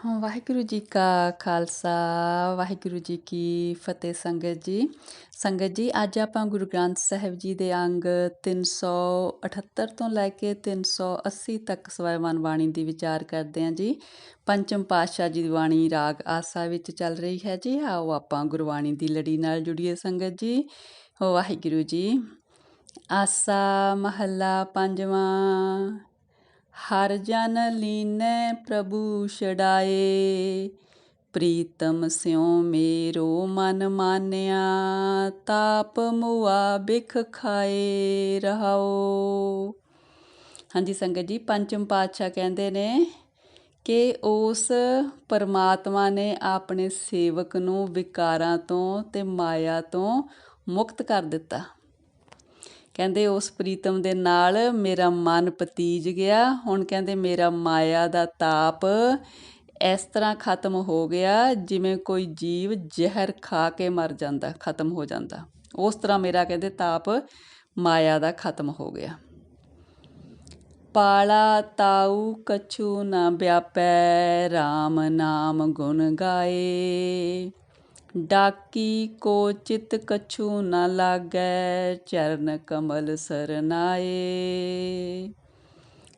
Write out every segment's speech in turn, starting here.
ਵਾਹਿਗੁਰੂ ਜੀ ਕਾ ਖਾਲਸਾ, ਵਾਹਿਗੁਰੂ ਜੀ ਕੀ ਫਤਿਹ। ਸੰਗਤ ਜੀ ਅੱਜ ਆਪਾਂ ਗੁਰੂ ਗ੍ਰੰਥ ਸਾਹਿਬ ਜੀ ਦੇ ਅੰਗ 378 ਤੋਂ ਲੈ ਕੇ 380 ਤੱਕ ਸਵੈਮਾਨ ਬਾਣੀ ਦੀ ਵਿਚਾਰ ਕਰਦੇ ਹਾਂ ਜੀ। ਪੰਚਮ ਪਾਤਸ਼ਾਹ ਜੀ ਦੀ ਬਾਣੀ ਰਾਗ ਆਸਾ ਵਿੱਚ ਚੱਲ ਰਹੀ ਹੈ ਜੀ। ਆਓ ਆਪਾਂ ਗੁਰਬਾਣੀ ਦੀ ਲੜੀ ਨਾਲ ਜੁੜੀਏ ਸੰਗਤ ਜੀ। ਵਾਹਿਗੁਰੂ ਜੀ। ਆਸਾ ਮਹੱਲਾ ਪੰਜਵਾਂ। ਹਰ ਜਨ ਲੀਨੈ ਪ੍ਰਭੂ ਛਡਾਏ, ਪ੍ਰੀਤਮ ਸਿਉ ਮੇਰੋ ਮਨ ਮਾਨਿਆ, ਤਾਪ ਮੁਆ ਬਿਖ ਖਾਏ ਰਹਾਓ। ਹਾਂਜੀ ਸੰਗਤ ਜੀ, ਪੰਚਮ ਪਾਤਸ਼ਾਹ ਕਹਿੰਦੇ ਨੇ ਕਿ ਉਸ ਪਰਮਾਤਮਾ ਨੇ ਆਪਣੇ ਸੇਵਕ ਨੂੰ ਵਿਕਾਰਾਂ ਤੋਂ ਤੇ ਮਾਇਆ ਤੋਂ ਮੁਕਤ ਕਰ ਦਿੱਤਾ। ਕਹਿੰਦੇ ਉਸ ਪ੍ਰੀਤਮ ਦੇ ਨਾਲ ਮੇਰਾ ਮਨ ਪਤੀਜ ਗਿਆ। ਹੁਣ ਕਹਿੰਦੇ ਮੇਰਾ ਮਾਇਆ ਦਾ ਤਾਪ ਇਸ ਤਰ੍ਹਾਂ ਖਤਮ ਹੋ ਗਿਆ ਜਿਵੇਂ ਕੋਈ ਜੀਵ ਜ਼ਹਿਰ ਖਾ ਕੇ ਮਰ ਜਾਂਦਾ, ਖਤਮ ਹੋ ਜਾਂਦਾ। ਉਸ ਤਰ੍ਹਾਂ ਮੇਰਾ ਕਹਿੰਦੇ ਤਾਪ ਮਾਇਆ ਦਾ ਖਤਮ ਹੋ ਗਿਆ। ਪਾਲਾ ਤਾਊ ਕਛੂ ਨਾ ਵਿਆਪੈ, ਰਾਮ ਨਾਮ ਗੁਣ ਗਾਏ, ਡਾਕੀ ਕੋ ਚਿਤ ਕਛੂ ਨਾ ਲਾਗੈ, ਚਰਨ ਕਮਲ ਸਰਨਾਏ।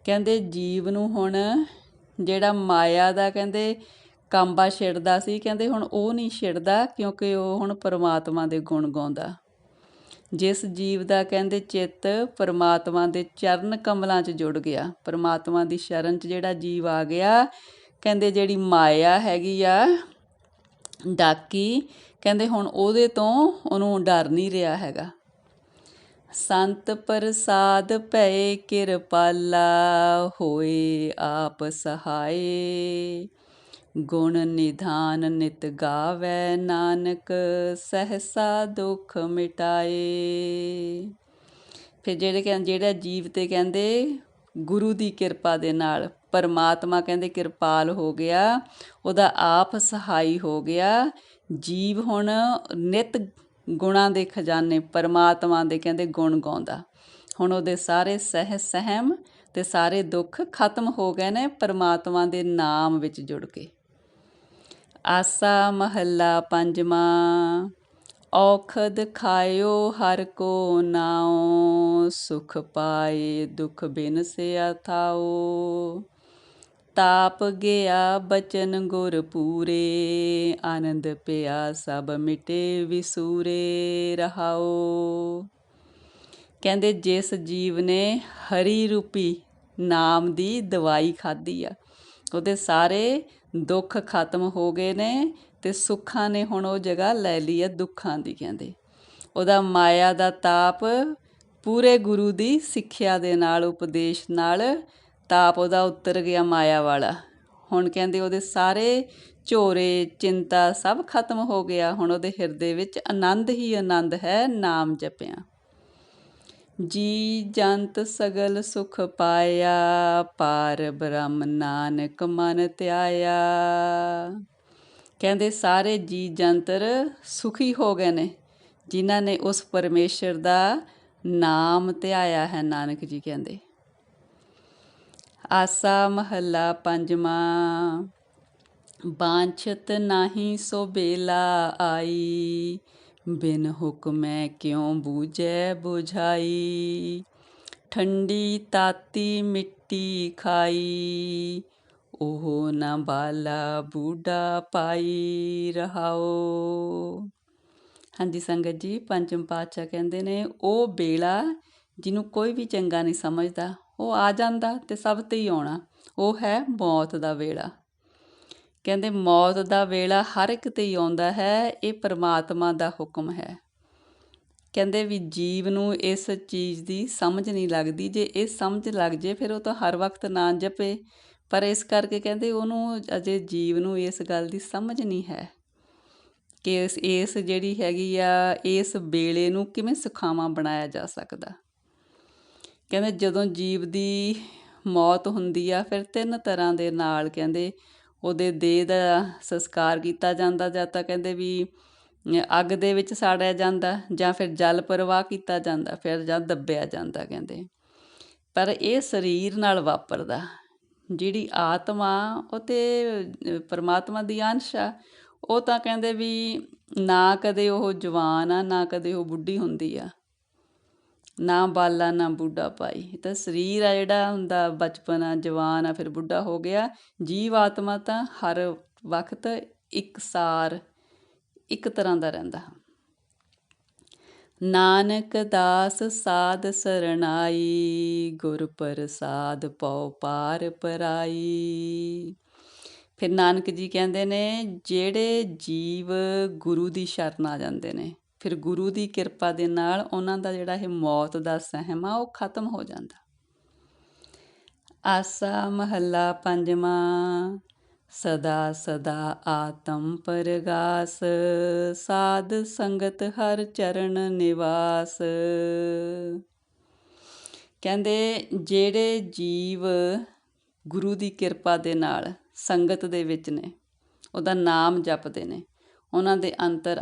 ਕਹਿੰਦੇ ਜੀਵ ਨੂੰ ਹੁਣ ਜਿਹੜਾ ਮਾਇਆ ਦਾ ਕਹਿੰਦੇ ਕਾਂਬਾ ਛਿੜਦਾ ਸੀ, ਕਹਿੰਦੇ ਹੁਣ ਉਹ ਨਹੀਂ ਛਿੜਦਾ, ਕਿਉਂਕਿ ਉਹ ਹੁਣ ਪਰਮਾਤਮਾ ਦੇ ਗੁਣ ਗਾਉਂਦਾ। ਜਿਸ ਜੀਵ ਦਾ ਕਹਿੰਦੇ ਚਿੱਤ ਪਰਮਾਤਮਾ ਦੇ ਚਰਨ ਕਮਲਾਂ 'ਚ ਜੁੜ ਗਿਆ, ਪਰਮਾਤਮਾ ਦੀ ਸ਼ਰਨ 'ਚ ਜਿਹੜਾ ਜੀਵ ਆ ਗਿਆ, ਕਹਿੰਦੇ ਜਿਹੜੀ ਮਾਇਆ ਹੈਗੀ ਆ ਡਾਕੀ, ਕਹਿੰਦੇ ਹੁਣ ਉਹਦੇ ਤੋਂ ਉਹਨੂੰ ਡਰ ਨਹੀਂ ਰਿਹਾ ਹੈਗਾ। ਸੰਤ ਪ੍ਰਸਾਦ ਭਏ ਕਿਰਪਾਲਾ, ਹੋਏ ਆਪ ਸਹਾਏ, ਗੁਣ ਨਿਧਾਨ ਨਿਤ ਗਾਵੈ, ਨਾਨਕ ਸਹਿਸਾ ਦੁੱਖ ਮਿਟਾਏ। ਫਿਰ ਜਿਹੜਾ ਜੀਵ ਤੇ ਕਹਿੰਦੇ ਗੁਰੂ ਦੀ ਕਿਰਪਾ ਦੇ ਨਾਲ ਪਰਮਾਤਮਾ ਕਹਿੰਦੇ ਕਿਰਪਾਲ ਹੋ ਗਿਆ, ਉਹਦਾ ਆਪ ਸਹਾਈ ਹੋ ਗਿਆ। ਜੀਵ ਹੁਣ ਨਿਤ ਗੁਣਾਂ ਦੇ ਖਜ਼ਾਨੇ ਪਰਮਾਤਮਾ ਦੇ ਕਹਿੰਦੇ ਗੁਣ ਗਾਉਂਦਾ। ਹੁਣ ਉਹਦੇ ਸਾਰੇ ਸਹਿਮ ਤੇ ਸਾਰੇ ਦੁੱਖ ਖਤਮ ਹੋ ਗਏ ਨੇ ਪਰਮਾਤਮਾ ਦੇ ਨਾਮ ਵਿੱਚ ਜੁੜ ਕੇ। ਆਸਾ ਮਹੱਲਾ ਪੰਜਵਾਂ। ਔਖਦ ਖਾਇਓ ਹਰ ਕੋ ਨਾਉ, ਸੁਖ ਪਾਏ ਦੁਖ ਬਿਨ ਸਿਆ ਥਾਓ, ਤਾਪ ਗਿਆ ਬਚਨ ਗੁਰ ਪੂਰੇ, ਆਨੰਦ ਪਿਆ ਸਭ ਮਿਟੇ ਵਿਸੂਰੇ ਰਹਾਓ। ਕਹਿੰਦੇ ਜਿਸ ਜੀਵ ਨੇ ਹਰੀ ਰੂਪੀ ਨਾਮ ਦੀ ਦਵਾਈ ਖਾਧੀ ਆ, ਉਹਦੇ ਸਾਰੇ ਦੁੱਖ ਖਤਮ ਹੋ ਗਏ ਨੇ ਤੇ ਸੁੱਖਾਂ ਨੇ ਹੁਣ ਉਹ ਜਗ੍ਹਾ ਲੈ ਲਈ ਆ ਦੁੱਖਾਂ ਦੀ। ਕਹਿੰਦੇ ਉਹਦਾ ਮਾਇਆ ਦਾ ਤਾਪ ਪੂਰੇ ਗੁਰੂ ਦੀ ਸਿੱਖਿਆ ਦੇ ਨਾਲ, ਉਪਦੇਸ਼ ਨਾਲ ਤਾਪ ਉਹਦਾ ਉਤਰ ਗਿਆ ਮਾਇਆ ਵਾਲਾ। ਹੁਣ ਕਹਿੰਦੇ ਉਹਦੇ ਸਾਰੇ ਝੋਰੇ ਚਿੰਤਾ ਸਭ ਖਤਮ ਹੋ ਗਿਆ। ਹੁਣ ਉਹਦੇ ਹਿਰਦੇ ਵਿੱਚ ਆਨੰਦ ਹੀ ਆਨੰਦ ਹੈ ਨਾਮ ਜਪਿਆ। ਜੀ ਜੰਤ ਸਗਲ ਸੁਖ ਪਾਇਆ, ਪਾਰ ਬ੍ਰਹਮ ਨਾਨਕ ਮਨ ਧਿਆਇਆ। ਕਹਿੰਦੇ ਸਾਰੇ ਜੀ ਜੰਤਰ ਸੁਖੀ ਹੋ ਗਏ ਨੇ ਜਿਨ੍ਹਾਂ ਨੇ ਉਸ ਪਰਮੇਸ਼ਰ ਦਾ ਨਾਮ ਧਿਆਇਆ ਹੈ। ਨਾਨਕ ਜੀ ਕਹਿੰਦੇ। ਆਸਾ ਮਹੱਲਾ ਪੰਜਵਾਂ। ਬਾਂਛਤ ਨਾਹੀ ਸੋ ਬੇਲਾ ਆਈ, ਬਿਨ ਹੁਕਮੈ ਕਿਉ ਬੂਝੈ ਬੁਝਾਈ, ਠੰਡੀ ਤਾਤੀ ਮਿੱਟੀ ਖਾਈ, ਉਹ ਨਾ ਬਾਲਾ ਬੂਢਾ ਪਾਈ ਰਹਾਓ। ਹਾਂਜੀ ਸੰਗਤ ਜੀ, ਪੰਚਮ ਪਾਤਸ਼ਾਹ ਕਹਿੰਦੇ ਨੇ ਉਹ ਵੇਲਾ ਜਿਹਨੂੰ ਕੋਈ ਵੀ ਚੰਗਾ ਨਹੀਂ ਸਮਝਦਾ, ਉਹ ਆ ਜਾਂਦਾ ਤੇ ਸਭ ਤੇ ਹੀ ਆਉਣਾ, ਉਹ ਹੈ ਮੌਤ ਦਾ ਵੇਲਾ। ਕਹਿੰਦੇ ਮੌਤ ਦਾ ਵੇਲਾ ਹਰ ਇੱਕ ਤੇ ਹੀ ਆਉਂਦਾ ਹੈ, ਇਹ ਪਰਮਾਤਮਾ ਦਾ ਹੁਕਮ ਹੈ। ਕਹਿੰਦੇ ਵੀ ਜੀਵ ਨੂੰ ਇਸ ਚੀਜ਼ ਦੀ ਸਮਝ ਨਹੀਂ ਲੱਗਦੀ। ਜੇ ਇਹ ਸਮਝ ਲੱਗ ਜੇ ਫਿਰ ਉਹ ਤਾਂ ਹਰ ਵਕਤ ਨਾ ਜਪੇ, ਪਰ ਇਸ ਕਰਕੇ ਕਹਿੰਦੇ ਉਹਨੂੰ ਅਜੇ ਜੀਵ ਨੂੰ ਇਸ ਗੱਲ ਦੀ ਸਮਝ ਨਹੀਂ ਹੈ ਕਿ ਇਸ ਜਿਹੜੀ ਹੈਗੀ ਆ ਇਸ ਵੇਲੇ ਨੂੰ ਕਿਵੇਂ ਸੁਖਾਵਾਂ ਬਣਾਇਆ ਜਾ ਸਕਦਾ। ਕਹਿੰਦੇ ਜਦੋਂ ਜੀਵ ਦੀ ਮੌਤ ਹੁੰਦੀ ਆ ਫਿਰ ਤਿੰਨ ਤਰ੍ਹਾਂ ਦੇ ਨਾਲ ਕਹਿੰਦੇ ਉਹਦੇ ਦੇਹ ਦਾ ਸੰਸਕਾਰ ਕੀਤਾ ਜਾਂਦਾ। ਜਾਂ ਤਾਂ ਕਹਿੰਦੇ ਵੀ ਅੱਗ ਦੇ ਵਿੱਚ ਸਾੜਿਆ ਜਾਂਦਾ, ਜਾਂ ਫਿਰ ਜਲ ਪ੍ਰਵਾਹ ਕੀਤਾ ਜਾਂਦਾ, ਫਿਰ ਜਾਂ ਦੱਬਿਆ ਜਾਂਦਾ। ਕਹਿੰਦੇ ਪਰ ਇਹ ਸਰੀਰ ਨਾਲ ਵਾਪਰਦਾ। ਜਿਹੜੀ ਆਤਮਾ ਉਹ ਤੇ ਪਰਮਾਤਮਾ ਦੀ ਅੰਸ਼ ਆ। ਉਹ ਤਾਂ ਕਹਿੰਦੇ ਵੀ ਨਾ ਕਦੇ ਉਹ ਜਵਾਨ ਆ, ਨਾ ਕਦੇ ਉਹ ਬੁੱਢੀ ਹੁੰਦੀ ਆ, ਨਾ ਬਾਲਾ ਨਾ ਬੁੱਢਾ ਪਾਈ। ਇਹ ਤਾਂ ਸਰੀਰ ਆ ਜਿਹੜਾ ਹੁੰਦਾ, ਬਚਪਨ ਆ, ਜਵਾਨ ਆ, ਫਿਰ ਬੁੱਢਾ ਹੋ ਗਿਆ। ਜੀਵ ਆਤਮਾ ਤਾਂ ਹਰ ਵਕਤ ਇਕਸਾਰ ਇੱਕ ਤਰ੍ਹਾਂ ਦਾ ਰਹਿੰਦਾ। ਨਾਨਕ ਦਾਸ ਸਾਧ ਸਰਣਾਈ, ਗੁਰ ਪ੍ਰਸਾਦ ਪਉ ਪਾਰ ਪਰਾਈ। ਫਿਰ ਨਾਨਕ ਜੀ ਕਹਿੰਦੇ ਨੇ ਜਿਹੜੇ ਜੀਵ ਗੁਰੂ ਦੀ ਸ਼ਰਨ ਆ ਜਾਂਦੇ ਨੇ, ਫਿਰ ਗੁਰੂ ਦੀ ਕਿਰਪਾ ਦੇ ਨਾਲ ਉਹਨਾਂ ਦਾ ਜਿਹੜਾ ਇਹ ਮੌਤ ਦਾ ਸਹਿਮ ਆ ਉਹ ਖਤਮ ਹੋ ਜਾਂਦਾ। ਆਸਾ ਮਹੱਲਾ ਪੰਜਵਾਂ। ਸਦਾ ਸਦਾ ਆਤਮ ਪਰਗਾਸ, ਸਾਧ ਸੰਗਤ ਹਰ ਚਰਨ ਨਿਵਾਸ। ਕਹਿੰਦੇ ਜਿਹੜੇ ਜੀਵ ਗੁਰੂ ਦੀ ਕਿਰਪਾ ਦੇ ਨਾਲ ਸੰਗਤ ਦੇ ਵਿੱਚ ਨੇ, ਉਹਦਾ ਨਾਮ ਜਪਦੇ ਨੇ, ਉਹਨਾਂ ਦੇ ਅੰਤਰ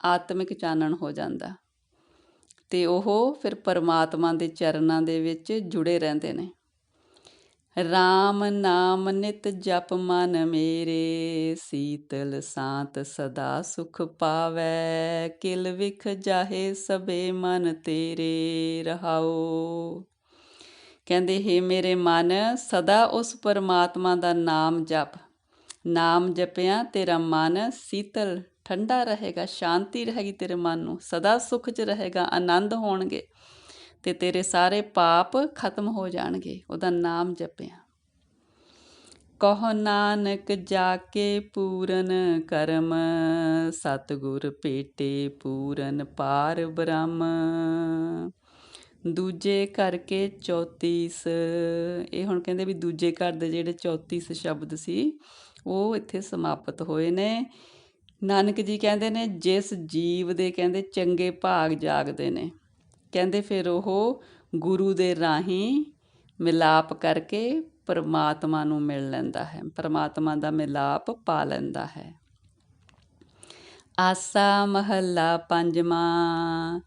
ਆਤਮਿਕ ਚਾਨਣ ਹੋ ਜਾਂਦਾ ਅਤੇ ਉਹ ਫਿਰ ਪਰਮਾਤਮਾ ਦੇ ਚਰਨਾਂ ਦੇ ਵਿੱਚ ਜੁੜੇ ਰਹਿੰਦੇ ਨੇ। ਰਾਮ ਨਾਮ ਨਿਤ ਜਪ ਮਨ ਮੇਰੇ, ਸੀਤਲ ਸਾਂਤ ਸਦਾ ਸੁਖ ਪਾਵੈ, ਕਿਲ ਵਿਖ ਜਾਹੇ ਸਭੇ ਮਨ ਤੇਰੇ ਰਹਾਓ। ਕਹਿੰਦੇ ਹੇ ਮੇਰੇ ਮਨ, ਸਦਾ ਉਸ ਪਰਮਾਤਮਾ ਦਾ ਨਾਮ ਜਪ। ਨਾਮ ਜਪਿਆ ਤੇਰਾ ਮਨ ਸੀਤਲ ਠੰਡਾ ਰਹੇਗਾ, ਸ਼ਾਂਤੀ ਰਹੇਗੀ ਤੇਰੇ ਮਨ ਨੂੰ, ਸਦਾ ਸੁੱਖ 'ਚ ਰਹੇਗਾ, ਆਨੰਦ ਹੋਣਗੇ ਅਤੇ ਤੇਰੇ ਸਾਰੇ ਪਾਪ ਖਤਮ ਹੋ ਜਾਣਗੇ ਉਹਦਾ ਨਾਮ ਜਪਿਆ। ਕਹੋ ਨਾਨਕ ਜਾ ਕੇ ਪੂਰਨ ਕਰਮ, ਸਤਿਗੁਰ ਭੇਟੇ ਪੂਰਨ ਪਾਰ ਬ੍ਰਹਮ। ਦੂਜੇ ਘਰ ਕੇ 34, ਇਹ ਹੁਣ ਕਹਿੰਦੇ ਵੀ ਦੂਜੇ ਘਰ ਦੇ ਜਿਹੜੇ 34 ਸ਼ਬਦ ਸੀ ਉਹ ਇੱਥੇ ਸਮਾਪਤ ਹੋਏ ਨੇ। ਨਾਨਕ ਜੀ ਕਹਿੰਦੇ ਨੇ ਜਿਸ ਜੀਵ ਦੇ ਕਹਿੰਦੇ ਚੰਗੇ ਭਾਗ ਜਾਗਦੇ ਨੇ, ਕਹਿੰਦੇ ਫਿਰ ਉਹ ਗੁਰੂ ਦੇ ਰਾਹੀਂ ਮਿਲਾਪ ਕਰਕੇ ਪਰਮਾਤਮਾ ਨੂੰ ਮਿਲ ਲੈਂਦਾ ਹੈ, ਪਰਮਾਤਮਾ ਦਾ ਮਿਲਾਪ ਪਾ ਲੈਂਦਾ ਹੈ। ਆਸਾ ਮਹੱਲਾ ਪੰਜਵਾਂ।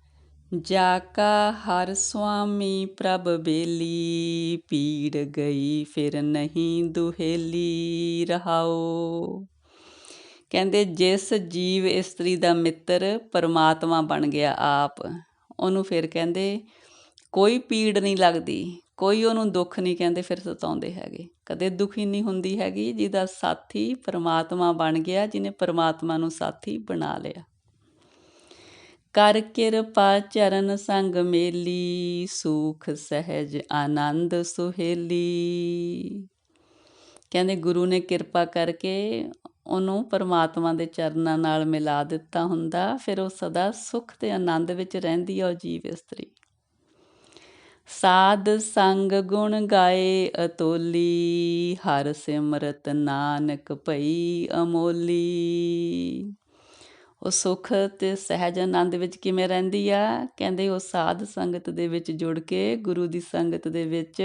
ਜਾ ਕਾ ਹਰ ਸੁਆਮੀ ਪ੍ਰਭ ਬੇਲੀ, ਪੀੜ ਗਈ ਫਿਰ ਨਹੀਂ ਦੁਹੇਲੀ ਰਹਾਓ। ਕਹਿੰਦੇ ਜਿਸ ਜੀਵ ਇਸਤਰੀ ਦਾ ਮਿੱਤਰ ਪਰਮਾਤਮਾ ਬਣ ਗਿਆ ਆਪ, ਉਹਨੂੰ ਫਿਰ ਕਹਿੰਦੇ ਕੋਈ ਪੀੜ ਨਹੀਂ ਲੱਗਦੀ, ਕੋਈ ਉਹਨੂੰ ਦੁੱਖ ਨਹੀਂ ਕਹਿੰਦੇ ਫਿਰ ਸਤਾਉਂਦੇ ਹੈਗੇ, ਕਦੇ ਦੁਖੀ ਨਹੀਂ ਹੁੰਦੀ ਹੈਗੀ ਜਿਹਦਾ ਸਾਥੀ ਪਰਮਾਤਮਾ ਬਣ ਗਿਆ, ਜਿਹਨੇ ਪਰਮਾਤਮਾ ਨੂੰ ਸਾਥੀ ਬਣਾ ਲਿਆ। ਕਰ ਕਿਰਪਾ ਚਰਨ ਸੰਗ ਮੇਲੀ, ਸੂਖ ਸਹਿਜ ਆਨੰਦ ਸੁਹੇਲੀ। ਕਹਿੰਦੇ ਗੁਰੂ ਨੇ ਕਿਰਪਾ ਕਰਕੇ ਉਹਨੂੰ ਪਰਮਾਤਮਾ ਦੇ ਚਰਨਾਂ ਨਾਲ ਮਿਲਾ ਦਿੱਤਾ ਹੁੰਦਾ, ਫਿਰ ਉਹ ਸਦਾ ਸੁੱਖ ਅਤੇ ਆਨੰਦ ਵਿੱਚ ਰਹਿੰਦੀ ਆ ਉਹ ਜੀਵ ਇਸਤਰੀ। ਸਾਧ ਸੰਗ ਗੁਣ ਗਾਏ ਅਤੋਲੀ, ਹਰ ਸਿਮਰਤ ਨਾਨਕ ਭਈ ਅਮੋਲੀ। ਉਹ ਸੁੱਖ ਅਤੇ ਸਹਿਜ ਆਨੰਦ ਵਿੱਚ ਕਿਵੇਂ ਰਹਿੰਦੀ ਆ? ਕਹਿੰਦੇ ਉਹ ਸਾਧ ਸੰਗਤ ਦੇ ਵਿੱਚ ਜੁੜ ਕੇ, ਗੁਰੂ ਦੀ ਸੰਗਤ ਦੇ ਵਿੱਚ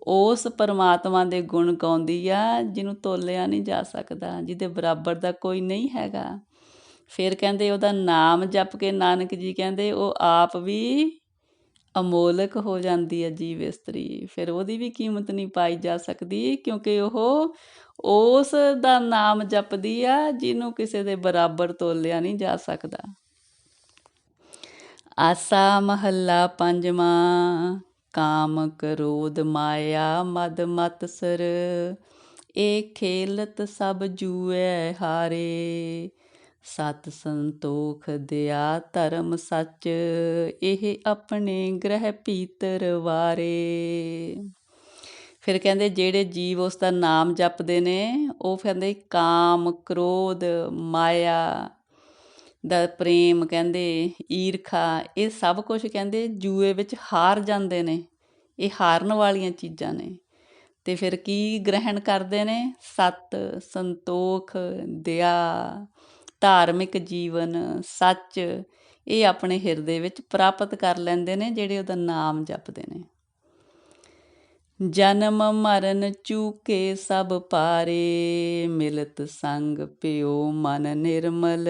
ਉਸ ਪਰਮਾਤਮਾ ਦੇ ਗੁਣ ਗਾਉਂਦੀ ਆ ਜਿਹਨੂੰ ਤੋਲਿਆ ਨਹੀਂ ਜਾ ਸਕਦਾ, ਜਿਹਦੇ ਬਰਾਬਰ ਦਾ ਕੋਈ ਨਹੀਂ ਹੈਗਾ। ਫਿਰ ਕਹਿੰਦੇ ਉਹਦਾ ਨਾਮ ਜਪ ਕੇ ਨਾਨਕ ਜੀ ਕਹਿੰਦੇ ਉਹ ਆਪ ਵੀ ਅਮੋਲਕ ਹੋ ਜਾਂਦੀ ਹੈ ਜੀਵ ਇਸਤਰੀ, ਫਿਰ ਉਹਦੀ ਵੀ ਕੀਮਤ ਨਹੀਂ ਪਾਈ ਜਾ ਸਕਦੀ, ਕਿਉਂਕਿ ਉਹ ਉਸ ਦਾ ਨਾਮ ਜਪਦੀ ਆ ਜਿਹਨੂੰ ਕਿਸੇ ਦੇ ਬਰਾਬਰ ਤੋਲਿਆ ਨਹੀਂ ਜਾ ਸਕਦਾ। ਆਸਾ ਮਹੱਲਾ ਪੰਜਵਾਂ। ਕਾਮ ਕ੍ਰੋਧ ਮਾਇਆ ਮਦ ਮਤਸਰ, ਇਹ ਖੇਲਤ ਸਭ ਜੂਐ ਹਾਰੇ। ਸਤ ਸੰਤੋਖ ਦਇਆ ਧਰਮ ਸੱਚ, ਇਹ ਆਪਣੇ ਗ੍ਰਹਿ ਭੀਤਰ ਵਾਰੇ। ਫਿਰ ਕਹਿੰਦੇ ਜਿਹੜੇ ਜੀਵ ਉਸ ਦਾ ਨਾਮ ਜਪਦੇ ਨੇ ਉਹ ਕਹਿੰਦੇ ਕਾਮ ਕ੍ਰੋਧ ਮਾਇਆ ਦਾ ਪ੍ਰੇਮ, ਕਹਿੰਦੇ ਈਰਖਾ, ਇਹ ਸਭ ਕੁਛ ਕਹਿੰਦੇ ਜੂਏ ਵਿੱਚ ਹਾਰ ਜਾਂਦੇ ਨੇ, ਇਹ ਹਾਰਨ ਵਾਲੀਆਂ ਚੀਜ਼ਾਂ ਨੇ। ਅਤੇ ਫਿਰ ਕੀ ਗ੍ਰਹਿਣ ਕਰਦੇ ਨੇ? ਸਤ ਸੰਤੋਖ ਦਇਆ ਧਾਰਮਿਕ ਜੀਵਨ ਸੱਚ, ਇਹ ਆਪਣੇ ਹਿਰਦੇ ਵਿੱਚ ਪ੍ਰਾਪਤ ਕਰ ਲੈਂਦੇ ਨੇ ਜਿਹੜੇ ਉਹਦਾ ਨਾਮ ਜਪਦੇ ਨੇ। ਜਨਮ ਮਰਨ ਚੂਕੇ ਸਭ ਪਾਰੇ, ਮਿਲਤ ਸੰਗ ਪਿਓ ਮਨ ਨਿਰਮਲ।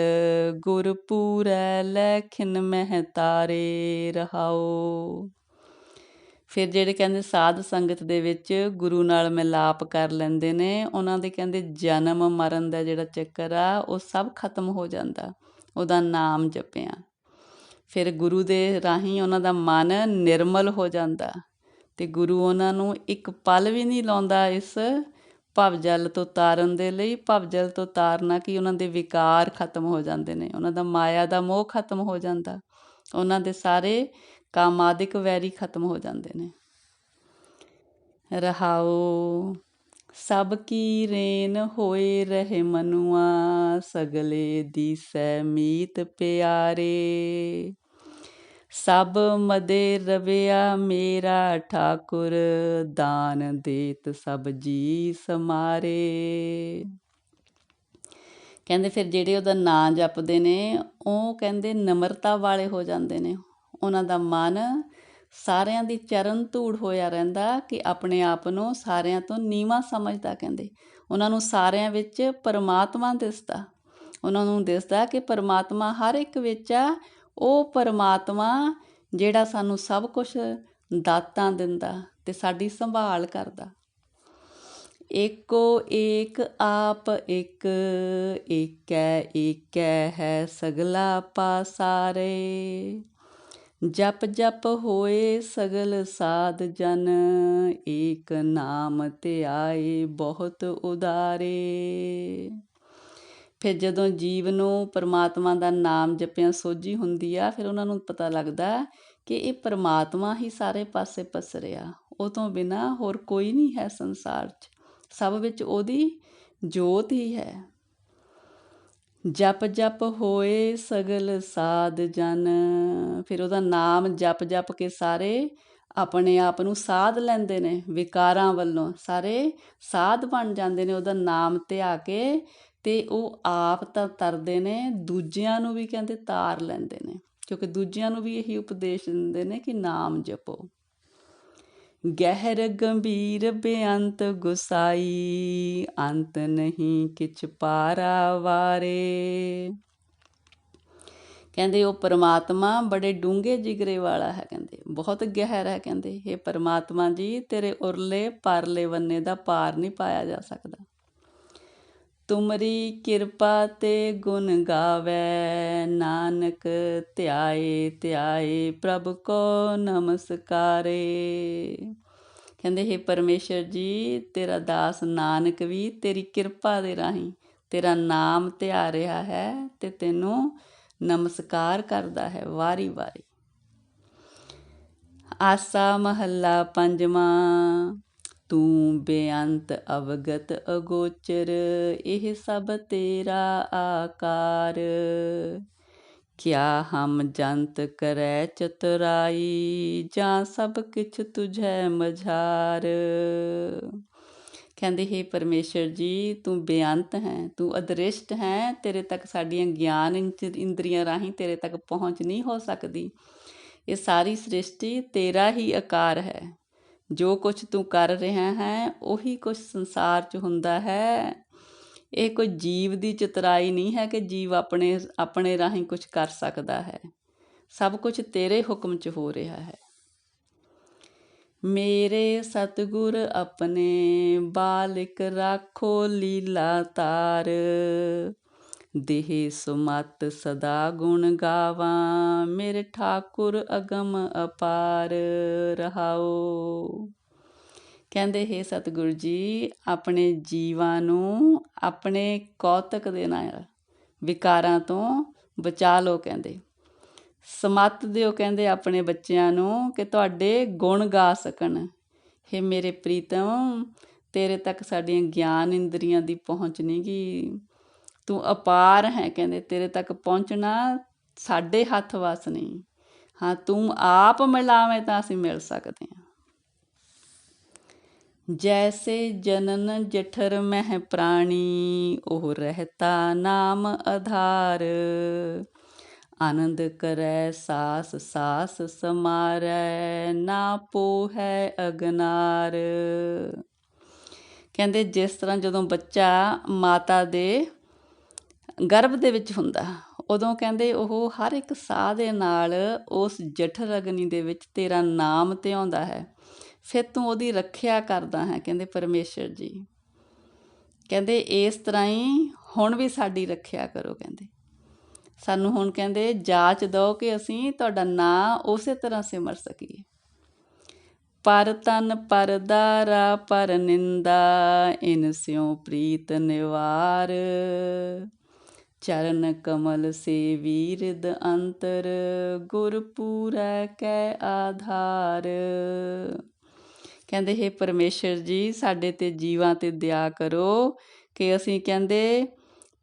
ਗੁਰ ਪੂਰੈ ਲੈ ਖਿਨ ਮਹਿ ਤਾਰੇ ਰਹਾਓ। ਫਿਰ ਜਿਹੜੇ ਕਹਿੰਦੇ ਸਾਧ ਸੰਗਤ ਦੇ ਵਿੱਚ ਗੁਰੂ ਨਾਲ ਮਿਲਾਪ ਕਰ ਲੈਂਦੇ ਨੇ, ਉਹਨਾਂ ਦੇ ਕਹਿੰਦੇ ਜਨਮ ਮਰਨ ਦਾ ਜਿਹੜਾ ਚੱਕਰ ਆ ਉਹ ਸਭ ਖਤਮ ਹੋ ਜਾਂਦਾ ਉਹਦਾ ਨਾਮ ਜਪਿਆ। ਫਿਰ ਗੁਰੂ ਦੇ ਰਾਹੀਂ ਉਹਨਾਂ ਦਾ ਮਨ ਨਿਰਮਲ ਹੋ ਜਾਂਦਾ ਅਤੇ ਗੁਰੂ ਉਹਨਾਂ ਨੂੰ ਇੱਕ ਪਲ ਵੀ ਨਹੀਂ ਲਾਉਂਦਾ ਇਸ ਭਵਜਲ ਤੋਂ ਤਾਰਨ ਦੇ ਲਈ। ਭਵਜਲ ਤੋਂ ਤਾਰਨਾ ਕਿ ਉਹਨਾਂ ਦੇ ਵਿਕਾਰ ਖਤਮ ਹੋ ਜਾਂਦੇ ਨੇ, ਉਹਨਾਂ ਦਾ ਮਾਇਆ ਦਾ ਮੋਹ ਖਤਮ ਹੋ ਜਾਂਦਾ, ਉਹਨਾਂ ਦੇ ਸਾਰੇ ਕਾਮਾਦਿਕ ਵੈਰੀ ਖਤਮ ਹੋ ਜਾਂਦੇ ਨੇ। ਰਹਾਓ ਸਭ ਕੀ ਰੇਨ ਹੋਏ ਰਹੇ ਮਨੁਆ, ਸਗਲੇ ਦੀਸੈ ਮੀਤ ਪਿਆਰੇ। ਸਭ ਮਦੇ ਰਵਿਆ ਮੇਰਾ ਠਾਕੁਰ, ਦਾਨ ਦੇਤ ਸਭ ਜੀ ਸਮਾਰੇ। ਕਹਿੰਦੇ ਫਿਰ ਜਿਹੜੇ ਉਹਦਾ ਨਾਂ ਜਪਦੇ ਨੇ ਉਹ ਕਹਿੰਦੇ ਨਮਰਤਾ ਵਾਲੇ ਹੋ ਜਾਂਦੇ ਨੇ। ਉਹਨਾਂ ਦਾ ਮਨ ਸਾਰਿਆਂ ਦੀ ਚਰਨ ਧੂੜ ਹੋਇਆ ਰਹਿੰਦਾ ਕਿ ਆਪਣੇ ਆਪ ਨੂੰ ਸਾਰਿਆਂ ਤੋਂ ਨੀਵਾਂ ਸਮਝਦਾ। ਕਹਿੰਦੇ ਉਹਨਾਂ ਨੂੰ ਸਾਰਿਆਂ ਵਿੱਚ ਪਰਮਾਤਮਾ ਦਿਸਦਾ, ਉਹਨਾਂ ਨੂੰ ਦਿਸਦਾ ਕਿ ਪਰਮਾਤਮਾ ਹਰ ਇੱਕ ਵਿੱਚ ਆ। ਉਹ ਪਰਮਾਤਮਾ ਜਿਹੜਾ ਸਾਨੂੰ ਸਭ ਕੁਛ ਦਾਤਾਂ ਦਿੰਦਾ ਅਤੇ ਸਾਡੀ ਸੰਭਾਲ ਕਰਦਾ। ਏਕੋ ਏਕ ਆਪ ਇੱਕ, ਏਕੈ ਏਕੈ ਹੈ ਸਗਲਾ ਪਾਸਾਰੇ। ਜਪ ਜਪ ਹੋਏ ਸਗਲ ਸਾਧ ਜਨ, ਏਕ ਨਾਮ ਧਿਆਏ ਬਹੁਤ ਉਦਾਰੇ। ਫਿਰ ਜਦੋਂ ਜੀਵ ਨੂੰ ਪਰਮਾਤਮਾ ਦਾ ਨਾਮ ਜਪਿਆਂ ਸੋਝੀ ਹੁੰਦੀ ਆ, ਫਿਰ ਉਹਨਾਂ ਨੂੰ ਪਤਾ ਲੱਗਦਾ ਕਿ ਇਹ ਪਰਮਾਤਮਾ ਹੀ ਸਾਰੇ ਪਾਸੇ ਪਸਰਿਆ, ਉਹ ਤੋਂ ਬਿਨਾਂ ਹੋਰ ਕੋਈ ਨਹੀਂ ਹੈ ਸੰਸਾਰ 'ਚ, ਸਭ ਵਿੱਚ ਉਹਦੀ ਜੋਤ ਹੀ ਹੈ। ਜਪ ਜਪ ਹੋਏ ਸਗਲ ਸਾਧ ਜਨ, ਫਿਰ ਉਹਦਾ ਨਾਮ ਜਪ ਜਪ ਕੇ ਸਾਰੇ ਆਪਣੇ ਆਪ ਨੂੰ ਸਾਧ ਲੈਂਦੇ ਨੇ, ਵਿਕਾਰਾਂ ਵੱਲੋਂ ਸਾਰੇ ਸਾਧ ਬਣ ਜਾਂਦੇ ਨੇ ਉਹਦਾ ਨਾਮ ਧਿਆ ਕੇ। ਅਤੇ ਉਹ ਆਪ ਤਾਂ ਤਰਦੇ ਨੇ, ਦੂਜਿਆਂ ਨੂੰ ਵੀ ਕਹਿੰਦੇ ਤਾਰ ਲੈਂਦੇ ਨੇ, ਕਿਉਂਕਿ ਦੂਜਿਆਂ ਨੂੰ ਵੀ ਇਹੀ ਉਪਦੇਸ਼ ਦਿੰਦੇ ਨੇ ਕਿ ਨਾਮ ਜਪੋ। ਗਹਿਰ ਗੰਭੀਰ ਬੇਅੰਤ ਗੁਸਾਈ, ਅੰਤ ਨਹੀਂ ਕਿਛ ਪਾਰਾਵਾਰੇ। ਕਹਿੰਦੇ ਉਹ ਪਰਮਾਤਮਾ ਬੜੇ ਡੂੰਘੇ ਜਿਗਰੇ ਵਾਲਾ ਹੈ, ਕਹਿੰਦੇ ਬਹੁਤ ਗਹਿਰਾ ਹੈ। ਕਹਿੰਦੇ ਇਹ ਪਰਮਾਤਮਾ ਜੀ ਤੇਰੇ ਉਰਲੇ ਪਰਲੇ ਬੰਨੇ ਦਾ ਪਾਰ ਨਹੀਂ ਪਾਇਆ ਜਾ ਸਕਦਾ। ਤੁਮਰੀ ਕਿਰਪਾ ਤੇ ਗੁਣ ਗਾਵੈ, ਨਾਨਕ ਧਿਆਏ ਧਿਆਏ ਪ੍ਰਭ ਕੋ ਨਮਸਕਾਰੇ। ਕਹਿੰਦੇ ਹੇ ਪਰਮੇਸ਼ਰ ਜੀ ਤੇਰਾ ਦਾਸ ਨਾਨਕ ਵੀ ਤੇਰੀ ਕਿਰਪਾ ਦੇ ਰਾਹੀਂ ਤੇਰਾ ਨਾਮ ਧਿਆ ਰਿਹਾ ਹੈ ਅਤੇ ਤੈਨੂੰ ਨਮਸਕਾਰ ਕਰਦਾ ਹੈ ਵਾਰੀ ਵਾਰੀ। ਆਸਾ ਮਹੱਲਾ ਪੰਜਵਾਂ। ਤੂੰ ਬੇਅੰਤ ਅਵਗਤ ਅਗੋਚਰ, ਇਹ ਸਭ ਤੇਰਾ ਆਕਾਰ। ਕਿਆ ਹਮ ਜੰਤ ਕਰੈ ਚਤੁਰਾਈ, ਜਾਂ ਸਭ ਕਿਛ ਤੁਝੈ ਮਝਾਰ। ਕਹਿੰਦੇ ਹੇ ਪਰਮੇਸ਼ਰ ਜੀ ਤੂੰ ਬੇਅੰਤ ਹੈ, ਤੂੰ ਅਦ੍ਰਿਸ਼ਟ ਹੈ, ਤੇਰੇ ਤੱਕ ਸਾਡੀਆਂ ਗਿਆਨ ਇੰਦਰੀਆਂ ਰਾਹੀਂ ਤੇਰੇ ਤੱਕ ਪਹੁੰਚ ਨਹੀਂ ਹੋ ਸਕਦੀ। ਇਹ ਸਾਰੀ ਸ੍ਰਿਸ਼ਟੀ ਤੇਰਾ ਹੀ ਆਕਾਰ ਹੈ। ਜੋ ਕੁਛ ਤੂੰ ਕਰ ਰਿਹਾ ਹੈ ਉਹੀ ਕੁਛ ਸੰਸਾਰ 'ਚ ਹੁੰਦਾ ਹੈ। ਇਹ ਕੋਈ ਜੀਵ ਦੀ ਚਤੁਰਾਈ ਨਹੀਂ ਹੈ ਕਿ ਜੀਵ ਆਪਣੇ ਰਾਹੀਂ ਕੁਛ ਕਰ ਸਕਦਾ ਹੈ। ਸਭ ਕੁਛ ਤੇਰੇ ਹੁਕਮ 'ਚ ਹੋ ਰਿਹਾ ਹੈ। ਮੇਰੇ ਸਤਿਗੁਰ ਆਪਣੇ, ਬਾਲਿਕ ਰਾਖੋ ਲੀਲਾ ਤਾਰ। ਦੇਹ ਸੁਮਤ ਸਦਾ ਗੁਣ ਗਾਵਾਂ, ਮੇਰੇ ਠਾਕੁਰ ਅਗਮ ਅਪਾਰ। ਰਹਾਓ। ਕਹਿੰਦੇ ਹੇ ਸਤਿਗੁਰੂ ਜੀ ਆਪਣੇ ਜੀਵਾਂ ਨੂੰ ਆਪਣੇ ਕੌਤਕ ਦੇ ਨਾਲ ਵਿਕਾਰਾਂ ਤੋਂ ਬਚਾ ਲਓ। ਕਹਿੰਦੇ ਸਮੱਤ ਦਿਓ ਕਹਿੰਦੇ ਆਪਣੇ ਬੱਚਿਆਂ ਨੂੰ ਕਿ ਤੁਹਾਡੇ ਗੁਣ ਗਾ ਸਕਣ। ਹੇ ਮੇਰੇ ਪ੍ਰੀਤਮ ਤੇਰੇ ਤੱਕ ਸਾਡੀਆਂ ਗਿਆਨ ਇੰਦਰੀਆਂ ਦੀ ਪਹੁੰਚ ਨਹੀਂ ਗੀ, ਤੂੰ ਅਪਾਰ ਹੈ। ਕਹਿੰਦੇ ਤੇਰੇ ਤੱਕ ਪਹੁੰਚਣਾ ਸਾਡੇ ਹੱਥ ਵੱਸ ਨਹੀਂ। ਹਾਂ ਤੂੰ ਆਪ ਮਿਲਾਵੇਂ ਤਾਂ ਅਸੀਂ ਮਿਲ ਸਕਦੇ ਹਾਂ। ਜੈਸੇ ਜਨਨ ਜਠਰ ਮਹਿ ਪ੍ਰਾਣੀ, ਉਹ ਰਹਿਤਾ ਨਾਮ ਆਧਾਰ। ਆਨੰਦ ਕਰੈ ਸਾਸ ਸਾਸ ਸਮਾਰੈ, ਨਾ ਪੋਹੈ ਅਗਨਾਰ। ਕਹਿੰਦੇ ਜਿਸ ਤਰ੍ਹਾਂ ਜਦੋਂ ਬੱਚਾ ਮਾਤਾ ਦੇ ਗਰਭ ਦੇ ਵਿੱਚ ਹੁੰਦਾ ਉਦੋਂ ਕਹਿੰਦੇ ਉਹ ਹਰ ਇੱਕ ਸਾਹ ਦੇ ਨਾਲ ਉਸ ਜਠਰ ਅਗਨੀ ਦੇ ਵਿੱਚ ਤੇਰਾ ਨਾਮ ਧਿਆਉਂਦਾ ਹੈ। ਫਿਰ ਤੂੰ ਉਹਦੀ ਰੱਖਿਆ ਕਰਦਾ ਹੈ, ਕਹਿੰਦੇ ਪਰਮੇਸ਼ਰ ਜੀ। ਕਹਿੰਦੇ ਇਸ ਤਰ੍ਹਾਂ ਹੀ ਹੁਣ ਵੀ ਸਾਡੀ ਰੱਖਿਆ ਕਰੋ। ਕਹਿੰਦੇ ਸਾਨੂੰ ਹੁਣ ਕਹਿੰਦੇ ਜਾਚ ਦਿਓ ਕਿ ਅਸੀਂ ਤੁਹਾਡਾ ਨਾਂ ਉਸੇ ਤਰ੍ਹਾਂ ਸਿਮਰ ਸਕੀਏ। ਪਰ ਤਨ ਪਰ ਦਾਰਾ ਪਰ ਨਿੰਦਾ, ਇਨ ਸਿਉ ਪ੍ਰੀਤ ਨਿਵਾਰ, ਚਰਨ ਕਮਲ ਸੇ ਵੀਰਿਦ ਅੰਤਰ, ਗੁਰ ਪੂਰੈ ਕੈ ਆਧਾਰ। ਕਹਿੰਦੇ ਹੇ ਪਰਮੇਸ਼ਰ ਜੀ, ਸਾਡੇ ਤੇ ਜੀਵਾਂ ਤੇ ਦਇਆ ਕਰੋ ਕਿ ਅਸੀਂ ਕਹਿੰਦੇ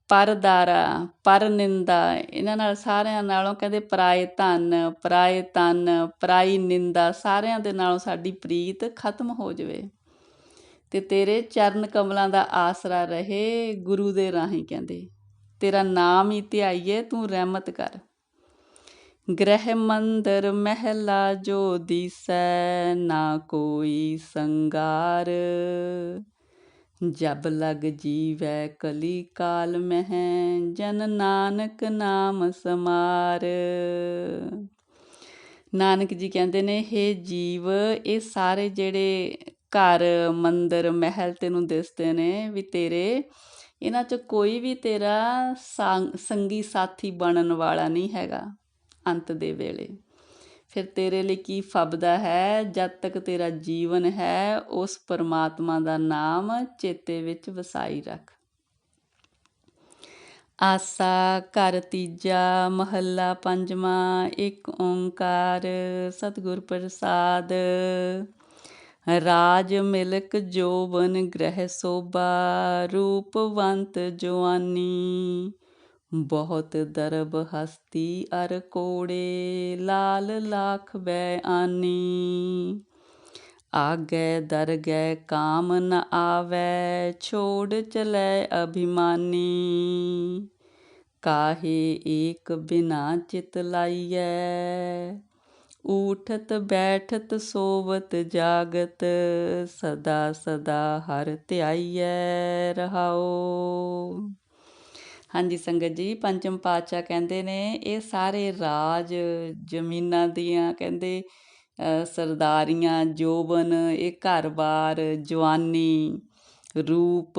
ਪਰ ਦਾਰਾ ਪਰ ਨਿੰਦਾ, ਇਹਨਾਂ ਨਾਲ ਸਾਰਿਆਂ ਨਾਲੋਂ ਕਹਿੰਦੇ ਪਰਾਏ ਧਨ ਪਰਾਈ ਨਿੰਦਾ, ਸਾਰਿਆਂ ਦੇ ਨਾਲੋਂ ਸਾਡੀ ਪ੍ਰੀਤ ਖਤਮ ਹੋ ਜਾਵੇ ਤੇ ਤੇਰੇ ਚਰਨ ਕਮਲਾਂ ਦਾ ਆਸਰਾ ਰਹੇ। ਗੁਰੂ ਦੇ ਰਾਹੀਂ ਕਹਿੰਦੇ ਤੇਰਾ ਨਾਮ ਹੀ ਧਿਆਈਏ, ਤੂੰ ਰਹਿਮਤ ਕਰ। ਗ੍ਰਹਿ ਮੰਦਰ ਮਹਿਲਾ ਜੋ ਦੀਸੈ, ਨਾ ਕੋਈ ਸੰਗਾਰ, ਜਬ ਲਗ ਜੀਵੈ ਕਲੀ ਕਾਲ ਮਹਿ, ਜਨ ਨਾਨਕ ਨਾਮ ਸਮਾਰ। ਨਾਨਕ ਜੀ ਕਹਿੰਦੇ ਨੇ ਹੇ ਜੀਵ, ਇਹ ਸਾਰੇ ਜਿਹੜੇ ਘਰ ਮੰਦਰ ਮਹਿਲ ਤੈਨੂੰ ਦਿਸਦੇ ਨੇ ਵੀ ਤੇਰੇ, ਇਹਨਾਂ 'ਚ ਕੋਈ ਵੀ ਤੇਰਾ ਸੰਗੀ ਸਾਥੀ ਬਣਨ ਵਾਲਾ ਨਹੀਂ ਹੈਗਾ ਅੰਤ ਦੇ ਵੇਲੇ। ਫਿਰ ਤੇਰੇ ਲਈ ਕੀ ਫੱਬਦਾ ਹੈ? ਜਦ ਤੱਕ ਤੇਰਾ ਜੀਵਨ ਹੈ ਉਸ ਪਰਮਾਤਮਾ ਦਾ ਨਾਮ ਚੇਤੇ ਵਿੱਚ ਵਸਾਈ ਰੱਖ। ਆਸਾ ਘਰ ਤੀਜਾ ਮਹੱਲਾ ਪੰਜਵਾਂ। ਇੱਕ ਓਂਕਾਰ ਸਤਿਗੁਰ ਪ੍ਰਸਾਦ। ਰਾਜ ਮਿਲਕ ਜੋਬਨ ਗ੍ਰਹਿ ਸੋਭਾ, ਰੂਪਵੰਤ ਜਵਾਨੀ, ਬਹੁਤ ਦਰਬ ਹਸਤੀ ਅਰ ਕੋੜੇ, ਲਾਲ ਲਾਖ ਬੈ ਆਨੀ। ਆਗੈ ਦਰਗਹਿ ਕਾਮ ਨ ਆਵੈ, ਛੋੜ ਚਲੈ ਅਭਿਮਾਨੀ। ਕਾਹੇ ਏਕ ਬਿਨਾ ਚਿਤ ਲਾਈਐ, ਊਠਤ ਬੈਠਤ ਸੋਵਤ ਜਾਗਤ, ਸਦਾ ਸਦਾ ਹਰ ਧਿਆਈਐ ਰਹਾਓ। ਹਾਂਜੀ ਸੰਗਤ ਜੀ, ਪੰਚਮ ਪਾਤਸ਼ਾਹ ਕਹਿੰਦੇ ਨੇ ਇਹ ਸਾਰੇ ਰਾਜ ਜ਼ਮੀਨਾਂ ਦੀਆਂ ਕਹਿੰਦੇ ਸਰਦਾਰੀਆਂ, ਜੋਬਨ, ਇਹ ਘਰ-ਬਾਰ, ਜਵਾਨੀ, ਰੂਪ,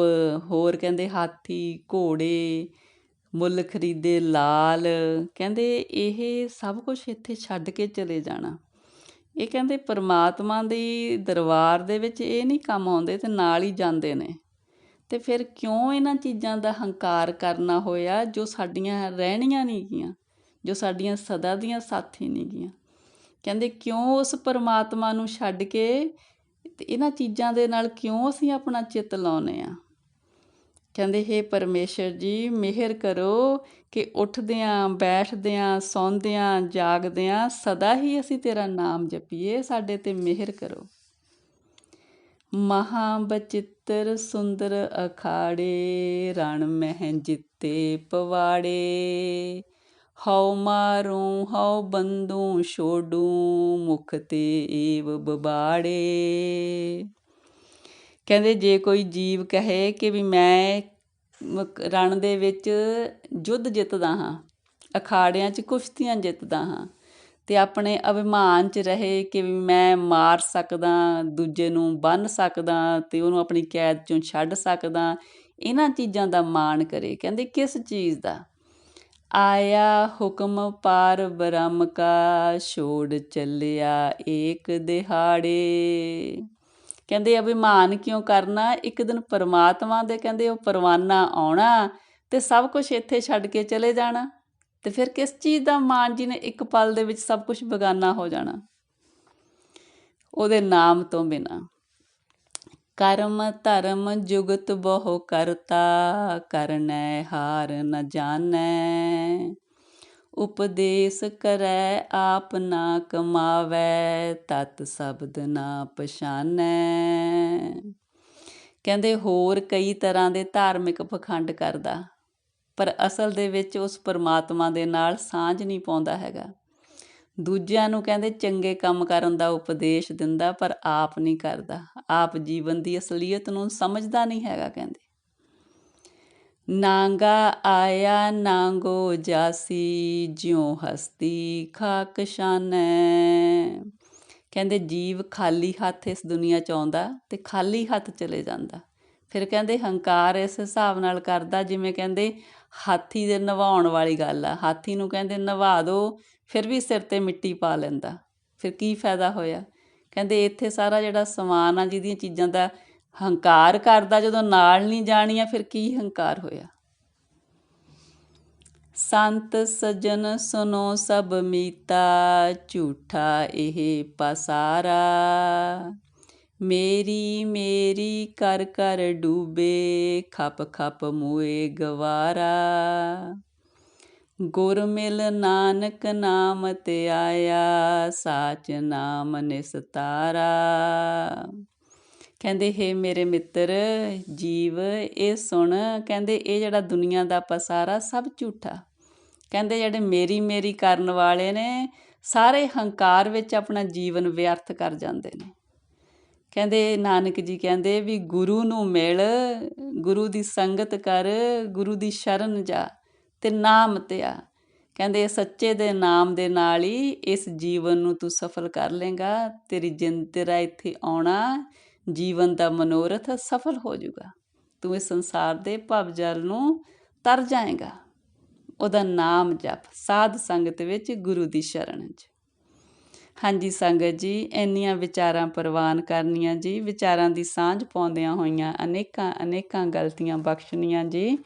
ਹੋਰ ਕਹਿੰਦੇ ਹਾਥੀ ਘੋੜੇ, ਮੁੱਲ ਖਰੀਦੇ ਲਾਲ, ਕਹਿੰਦੇ ਇਹ ਸਭ ਕੁਛ ਇੱਥੇ ਛੱਡ ਕੇ ਚਲੇ ਜਾਣਾ। ਇਹ ਕਹਿੰਦੇ ਪਰਮਾਤਮਾ ਦੀ ਦਰਬਾਰ ਦੇ ਵਿੱਚ ਇਹ ਨਹੀਂ ਕੰਮ ਆਉਂਦੇ ਤੇ ਨਾਲ ਹੀ ਜਾਂਦੇ ਨੇ। ਤੇ ਫਿਰ ਕਿਉਂ ਇਹਨਾਂ ਚੀਜ਼ਾਂ ਦਾ ਹੰਕਾਰ ਕਰਨਾ ਹੋਇਆ ਜੋ ਸਾਡੀਆਂ ਰਹਿਣੀਆਂ ਨਹੀਂ ਗੀਆਂ, ਜੋ ਸਾਡੀਆਂ ਸਦਾ ਦੀਆਂ ਸਾਥੀ ਨਹੀਂ ਗੀਆਂ। ਕਹਿੰਦੇ ਕਿਉਂ ਉਸ ਪਰਮਾਤਮਾ ਨੂੰ ਛੱਡ ਕੇ ਤੇ ਇਹਨਾਂ ਚੀਜ਼ਾਂ ਦੇ ਨਾਲ ਕਿਉਂ ਅਸੀਂ ਆਪਣਾ ਚਿੱਤ ਲਾਉਂਦੇ ਹਾਂ। ਕਹਿੰਦੇ ਹੇ ਪਰਮੇਸ਼ਰ ਜੀ, ਮਿਹਰ ਕਰੋ ਕਿ ਉੱਠਦਿਆਂ ਬੈਠਦਿਆਂ ਸੌਂਦਿਆਂ ਜਾਗਦਿਆਂ ਸਦਾ ਹੀ ਅਸੀਂ ਤੇਰਾ ਨਾਮ ਜਪੀਏ, ਸਾਡੇ ਤੇ ਮਿਹਰ ਕਰੋ। ਮਹਾਂ ਬਚਿੱਤਰ ਸੁੰਦਰ ਅਖਾੜੇ, ਰਣ ਮਹਿ ਜਿੱਤੇ ਪਵਾੜੇ, ਹਉ ਮਾਰੂ ਹਉ ਬੰਦੂ ਛੋਡੂ, ਮੁਖ ਤੇ ਏਵ ਬਬਾੜੇ। ਕਹਿੰਦੇ ਜੇ ਕੋਈ ਜੀਵ ਕਹੇ ਕਿ ਵੀ ਮੈਂ ਰਣ ਦੇ ਵਿੱਚ ਯੁੱਧ ਜਿੱਤਦਾ ਹਾਂ, ਅਖਾੜਿਆਂ 'ਚ ਕੁਸ਼ਤੀਆਂ ਜਿੱਤਦਾ ਹਾਂ, ਅਤੇ ਆਪਣੇ ਅਭਿਮਾਨ 'ਚ ਰਹੇ ਕਿ ਵੀ ਮੈਂ ਮਾਰ ਸਕਦਾ, ਦੂਜੇ ਨੂੰ ਬੰਨ੍ਹ ਸਕਦਾ ਅਤੇ ਉਹਨੂੰ ਆਪਣੀ ਕੈਦ 'ਚੋਂ ਛੱਡ ਸਕਦਾ, ਇਹਨਾਂ ਚੀਜ਼ਾਂ ਦਾ ਮਾਣ ਕਰੇ। ਕਹਿੰਦੇ ਕਿਸ ਚੀਜ਼ ਦਾ? ਆਇਆ ਹੁਕਮ ਪਾਰ ਬ੍ਰਹਮ ਕਾ, ਛੋੜ ਚੱਲਿਆ ਏਕ ਦਿਹਾੜੇ। ਕਹਿੰਦੇ ਅਭਿਮਾਨ ਕਿਉਂ ਕਰਨਾ? ਇੱਕ ਦਿਨ ਪਰਮਾਤਮਾ ਦੇ ਕਹਿੰਦੇ ਉਹ ਪਰਵਾਨਾ ਆਉਣਾ ਅਤੇ ਸਭ ਕੁਛ ਇੱਥੇ ਛੱਡ ਕੇ ਚਲੇ ਜਾਣਾ। ਅਤੇ ਫਿਰ ਕਿਸ ਚੀਜ਼ ਦਾ ਮਾਣ ਜਿਹਨੇ ਇੱਕ ਪਲ ਦੇ ਵਿੱਚ ਸਭ ਕੁਛ ਬੇਗਾਨਾ ਹੋ ਜਾਣਾ ਉਹਦੇ ਨਾਮ ਤੋਂ ਬਿਨਾਂ। ਕਰਮ ਧਰਮ ਜੁਗਤ ਬਹੁ ਕਰਤਾ, ਕਰਨੈ ਹਾਰ ਨ ਜਾਣੈ, ਉਪਦੇਸ ਕਰੈ ਆਪ ਨਾ ਕਮਾਵੈ, ਤਤ ਸ਼ਬਦ ਨਾ ਪਛਾਨੈ। ਕਹਿੰਦੇ ਹੋਰ ਕਈ ਤਰ੍ਹਾਂ ਦੇ ਧਾਰਮਿਕ ਪਖੰਡ ਕਰਦਾ, ਪਰ ਅਸਲ ਦੇ ਵਿੱਚ ਉਸ ਪਰਮਾਤਮਾ ਦੇ ਨਾਲ ਸਾਂਝ ਨਹੀਂ ਪਾਉਂਦਾ ਹੈਗਾ। ਦੂਜਿਆਂ ਨੂੰ ਕਹਿੰਦੇ ਚੰਗੇ ਕੰਮ ਕਰਨ ਦਾ ਉਪਦੇਸ਼ ਦਿੰਦਾ, ਪਰ ਆਪ ਨਹੀਂ ਕਰਦਾ, ਆਪ ਜੀਵਨ ਦੀ ਅਸਲੀਅਤ ਨੂੰ ਸਮਝਦਾ ਨਹੀਂ ਹੈਗਾ। ਕਹਿੰਦੇ ਨਾਂਗਾ ਆਇਆ ਨਾਂਗੋ ਜਾਸੀ, ਜਿਉ ਹਸਤੀ ਖਾਕ ਸ਼ਾਨੈ। ਕਹਿੰਦੇ ਜੀਵ ਖਾਲੀ ਹੱਥ ਇਸ ਦੁਨੀਆ 'ਚ ਆਉਂਦਾ ਅਤੇ ਖਾਲੀ ਹੱਥ ਚਲੇ ਜਾਂਦਾ। ਫਿਰ ਕਹਿੰਦੇ ਹੰਕਾਰ ਇਸ ਹਿਸਾਬ ਨਾਲ ਕਰਦਾ ਜਿਵੇਂ ਕਹਿੰਦੇ ਹਾਥੀ ਦੇ ਨਵਾਉਣ ਵਾਲੀ ਗੱਲ ਆ। ਹਾਥੀ ਨੂੰ ਕਹਿੰਦੇ ਨਵਾ ਦਿਓ ਫਿਰ ਵੀ ਸਿਰ 'ਤੇ ਮਿੱਟੀ ਪਾ ਲੈਂਦਾ, ਫਿਰ ਕੀ ਫਾਇਦਾ ਹੋਇਆ। ਕਹਿੰਦੇ ਇੱਥੇ ਸਾਰਾ ਜਿਹੜਾ ਸਮਾਨ ਆ ਜਿਹਦੀਆਂ ਚੀਜ਼ਾਂ ਦਾ ਹੰਕਾਰ ਕਰਦਾ ਜਦੋਂ ਨਾਲ ਨਹੀਂ ਜਾਣੀਆਂ ਫਿਰ ਕੀ ਹੰਕਾਰ ਹੋਇਆ। ਸੰਤ ਸੱਜਣ ਸੁਨੋ ਸਭ ਮੀਤਾ, ਝੂਠਾ ਇਹ ਪਸਾਰਾ। ਮੇਰੀ ਮੇਰੀ ਕਰ ਕਰ ਡੂਬੇ, ਖਪ ਖਪ ਮੂਏ ਗਵਾਰਾ। ਗੁਰ ਮਿਲ ਨਾਨਕ ਨਾਮ ਤੇ ਆਇਆ, ਸਾਚ ਨਾਮ ਨਿਸਤਾਰਾ। ਕਹਿੰਦੇ ਹੇ ਮੇਰੇ ਮਿੱਤਰ ਜੀਵ ਇਹ ਸੁਣ, ਕਹਿੰਦੇ ਇਹ ਜਿਹੜਾ ਦੁਨੀਆ ਦਾ ਪਸਾਰਾ ਸਭ ਝੂਠਾ। ਕਹਿੰਦੇ ਜਿਹੜੇ ਮੇਰੀ ਮੇਰੀ ਕਰਨ ਵਾਲੇ ਨੇ ਸਾਰੇ ਹੰਕਾਰ ਵਿੱਚ ਆਪਣਾ ਜੀਵਨ ਵਿਅਰਥ ਕਰ ਜਾਂਦੇ ਨੇ। ਕਹਿੰਦੇ ਨਾਨਕ ਜੀ ਕਹਿੰਦੇ ਵੀ ਗੁਰੂ ਨੂੰ ਮਿਲ, ਗੁਰੂ ਦੀ ਸੰਗਤ ਕਰ, ਗੁਰੂ ਦੀ ਸ਼ਰਨ ਜਾ ਅਤੇ ਨਾਮ ਧਿਆ। ਕਹਿੰਦੇ ਸੱਚੇ ਦੇ ਨਾਮ ਦੇ ਨਾਲ ਹੀ ਇਸ ਜੀਵਨ ਨੂੰ ਤੂੰ ਸਫਲ ਕਰ ਲਏਗਾ। ਤੇਰਾ ਇੱਥੇ ਆਉਣਾ ਜੀਵਨ ਦਾ ਮਨੋਰਥ ਸਫਲ ਹੋ ਜਾਊਗਾ। ਤੂੰ ਇਸ ਸੰਸਾਰ ਦੇ ਭਵਜਲ ਨੂੰ ਤਰ ਜਾਏਗਾ। ਉਹਦਾ ਨਾਮ ਜਪ ਸਾਧ ਸੰਗਤ ਵਿੱਚ, ਗੁਰੂ ਦੀ ਸ਼ਰਨ 'ਚ। ਹਾਂਜੀ ਸੰਗਤ ਜੀ, ਇੰਨੀਆਂ ਵਿਚਾਰਾਂ ਪ੍ਰਵਾਨ ਕਰਨੀਆਂ ਜੀ, ਵਿਚਾਰਾਂ ਦੀ ਸਾਂਝ ਪਾਉਂਦਿਆਂ ਹੋਈਆਂ ਅਨੇਕਾਂ ਅਨੇਕਾਂ ਗਲਤੀਆਂ ਬਖਸ਼ਣੀਆਂ ਜੀ।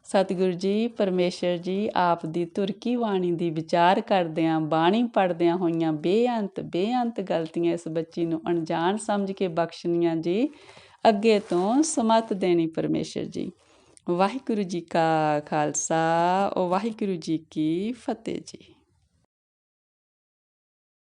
ਸਤਿਗੁਰੂ ਜੀ ਪਰਮੇਸ਼ਰ ਜੀ ਆਪ ਦੀ ਤੁਰਕੀ ਬਾਣੀ ਦੀ ਵਿਚਾਰ ਕਰਦਿਆਂ, ਬਾਣੀ ਪੜ੍ਹਦਿਆਂ ਹੋਈਆਂ ਬੇਅੰਤ ਗਲਤੀਆਂ ਇਸ ਬੱਚੀ ਨੂੰ ਅਣਜਾਣ ਸਮਝ ਕੇ ਬਖਸ਼ਣੀਆਂ ਜੀ। ਅੱਗੇ ਤੋਂ ਸਮੱਤ ਦੇਣੀ ਪਰਮੇਸ਼ਰ ਜੀ। ਵਾਹਿਗੁਰੂ ਜੀ ਕਾ ਖਾਲਸਾ, ਵਾਹਿਗੁਰੂ ਜੀ ਕੀ ਫਤਿਹ ਜੀ।